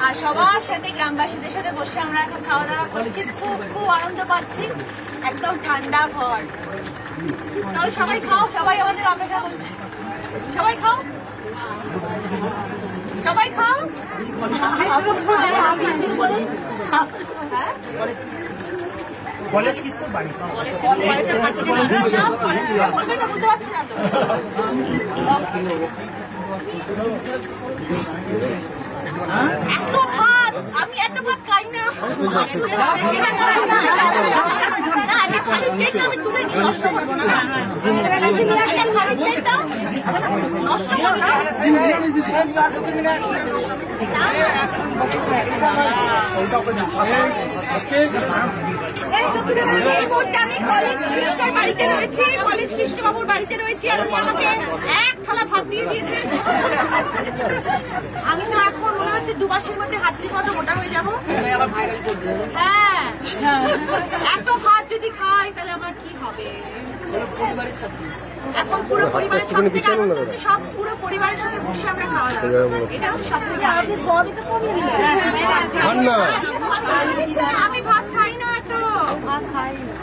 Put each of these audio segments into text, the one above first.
আর সবার সাথে গ্রামবাসীদের সাথে বসে আমরা এখন খাওয়া দাওয়া করছি, খুব খুব আনন্দ পাচ্ছি। একদম ঠান্ডা ঘর, তাহলে সবাই খাও, সবাই আমাদের অপেক্ষা করছে। সবাই খাও, সবাই খাও। কলেজ কি স্কুল বাড়ি? বলবে তো, বুঝতে পারছি না তো। এত ভাত, আমি এত ভাত খাই না। আমি তুলে নষ্ট করবো না, নষ্ট করবো না। এই মুহূর্তে আমি কলেজ কৃষ্ণর বাড়িতে রয়েছি, কলেজ কৃষ্ণবাবুর বাড়িতে রয়েছি, আর উনি আমাকে এক থালা ভাত দিয়ে দিয়েছে। আমি তো এখন মনে হচ্ছে 2 মাসের মধ্যে হাতির মতো মোটা হয়ে যাবো। হ্যাঁ, এত ভাত যদি খাই তাহলে আমার কি হবে? এখন পুরো পরিবারের সব থেকে আনন্দ হচ্ছে, সব পুরো পরিবারের সাথে বসে আমরা খাওয়া দাওয়া। এটা হচ্ছে সব থেকে আপনি সবই তো কমিয়ে নিলেন। আমি ভাত খাই না, তো ভাত খাই না।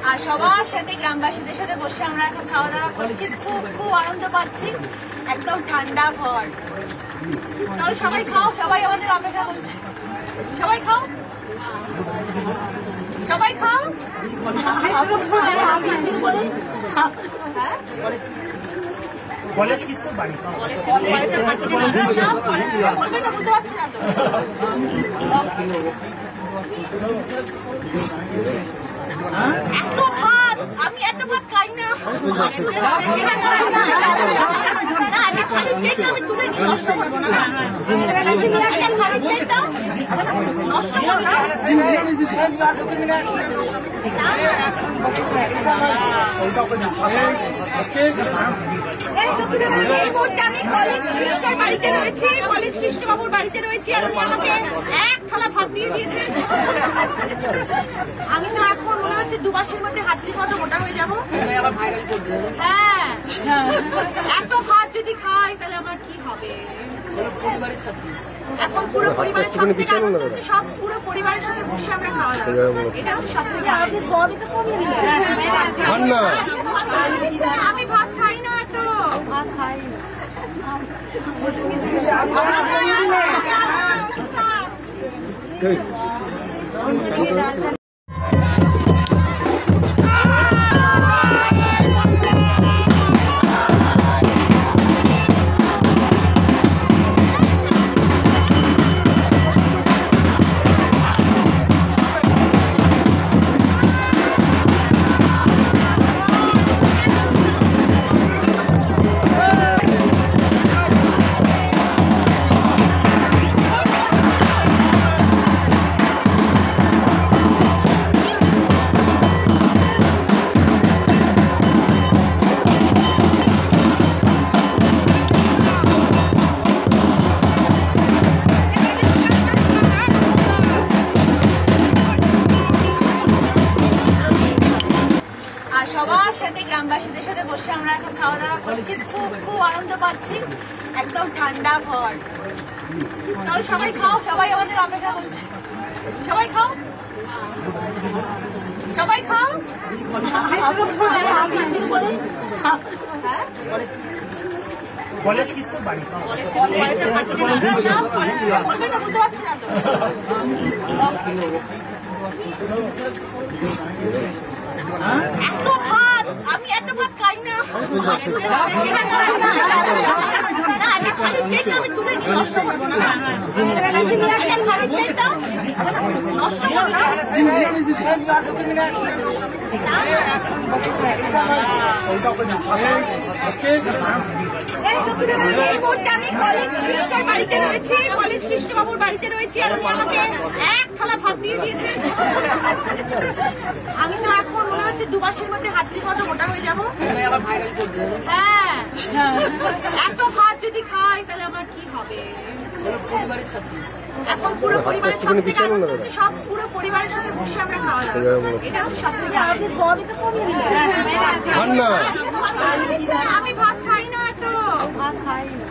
আর সবার সাথে গ্রামবাসীদের সাথে বসে আমরা এখন খাওয়া দাওয়া করছি, খুব খুব আনন্দ পাচ্ছি। একদম ঠান্ডা ঘর, তাহলে সবাই খাও, সবাই আমাদের অপেক্ষা করছে। সবাই খাও, সবাই খাও। কলেজ কি স্কুল বাড়ি? বলবে তো, বুঝতে পারছি না তো। এত ভাত, আমি এত ভাত খাই না। আমি তুলে নষ্ট করবো না, নষ্ট করবো না। এই মুহূর্তে আমি কলেজ কৃষ্ণর বাড়িতে রয়েছি, কলেজ কৃষ্ণবাবুর বাড়িতে রয়েছি, আর উনি আমাকে এক থালা ভাত দিয়ে দিয়েছে। আমি তো এখন মনে হচ্ছে 2 মাসের মধ্যে হাতির মতো মোটা হয়ে যাবো। হ্যাঁ, এত ভাত যদি খাই তাহলে আমার কি হবে? এখন পুরো পরিবারের সব থেকে আনন্দ হচ্ছে, সব পুরো পরিবারের সাথে বসে আমরা খাওয়া দাওয়া। এটা হচ্ছে সব থেকে আপনি সবই তো কমিয়ে নিলেন। আমি ভাত খাই না, তো ভাত খাই না। সবার সাথে গ্রামবাসীদের সাথে বসে আমরা এখন খাওয়া দাওয়া করছি, খুব খুব আনন্দ পাচ্ছি। একদম ঠান্ডা ঘর, তাহলে সবাই খাও, সবাই আমাদের অপেক্ষা করছে। সবাই খাও, সবাই খাও। কলেজ কি স্কুল বাড়ি? বলবে তো, বুঝতে পারছি না তো। এত ভাত, আমি এত ভাত খাই না। আমি তুলে নষ্ট করবো না, নষ্ট করবো না। এই মুহূর্তে আমি কলেজ কৃষ্ণর বাড়িতে রয়েছি, কলেজ কৃষ্ণবাবুর বাড়িতে রয়েছি, আর উনি আমাকে এক থালা ভাত দিয়ে দিয়েছে। আমি তো এখন মনে হচ্ছে 2 মাসের মধ্যে হাতির মতো মোটা হয়ে যাবো। হ্যাঁ, এত ভাত যদি খাই তাহলে আমার কি হবে? এখন পুরো পরিবারের সব থেকে আনন্দ হচ্ছে, সব পুরো পরিবারের সাথে বসে আমরা খাওয়া দাওয়া। এটা হচ্ছে সব থেকে আপনি সবই তো কমিয়ে নিলেন। খান না। আমি ভাত খাই না, তো ভাত খাই না।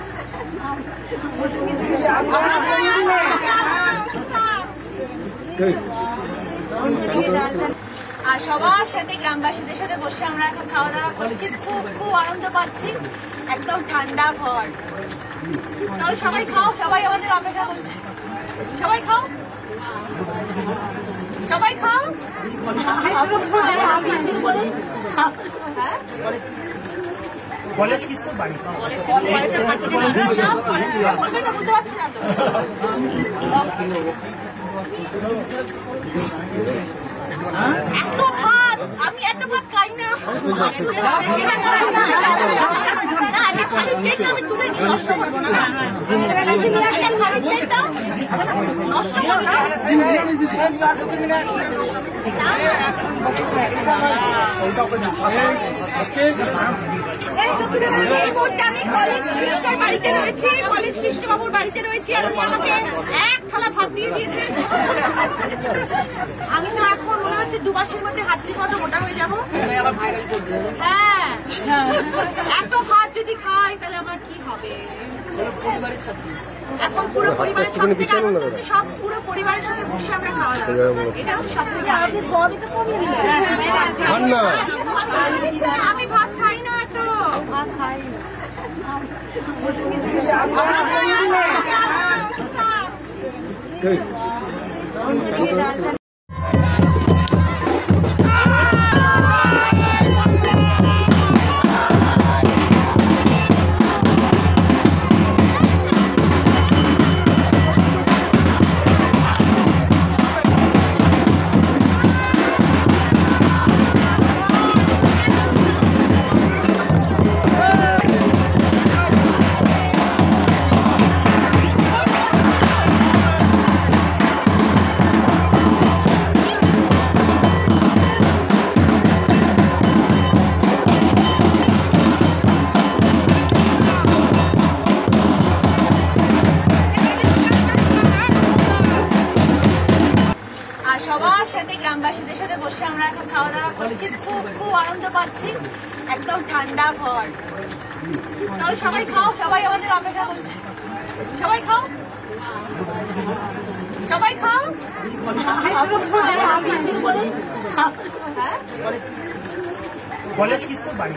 আর সবার সাথে গ্রামবাসীদের সাথে বসে আমরা এখন খাওয়া দাওয়া করছি, খুব খুব আনন্দ পাচ্ছি। একদম ঠান্ডা ঘর। তাহলে সবাই খাও, সবাই আমাদের অপেক্ষা করছে। সবাই খাও, সবাই খাও। হ্যাঁ, কলেজ কি স্কুল বাড়ি? বলবে তো, বুঝতে পারছি না তো। এত ভাত, আমি এত ভাত খাই না। না, এটা খালি পেট, আমি তুলে নিয়ে নষ্ট করবো না। এটা খালি পেট দাও, নষ্ট করো না। এই মুহূর্তে আমি কলেজ কৃষ্ণর বাড়িতে রয়েছি, কলেজ কৃষ্ণবাবুর বাড়িতে রয়েছি, আর উনি আমাকে এক থালা ভাত দিয়ে দিয়েছেন। আমি তো এখন মনে হচ্ছে 2 মাসের মধ্যে হাতটি কত মোটা হয়ে যাবো। হ্যাঁ, এত ভাত যদি খাই তাহলে আমার কি হবে? এখন পুরো পরিবারের সব থেকে আনন্দ হচ্ছে, সব পুরো পরিবারের সাথে বসে আমরা খাওয়া দাওয়া। এটা হচ্ছে সব থেকে আনন্দ। খান না। আমি ভাত খাই না, তো ভাত খাই না। সবার সাথে গ্রামবাসীদের সাথে বসে আমরা এখন খাওয়া দাওয়া করছি, খুব খুব আনন্দ পাচ্ছি। একদম ঠান্ডা ঘর। তাহলে সবাই খাও, সবাই আমাদের অপেক্ষা করছে। সবাই খাও, সবাই খাও। হ্যাঁ, কলেজ কি স্কুল বাড়ি?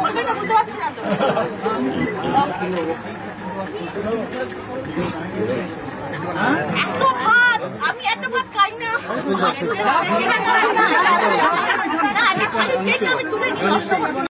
বলবে তো, বুঝতে পারছি না তো। এত ভাত, আমি এত ভাত খাই না। না, এটা খালি পেট, আমি তুলে নিয়ে নষ্ট করবো না।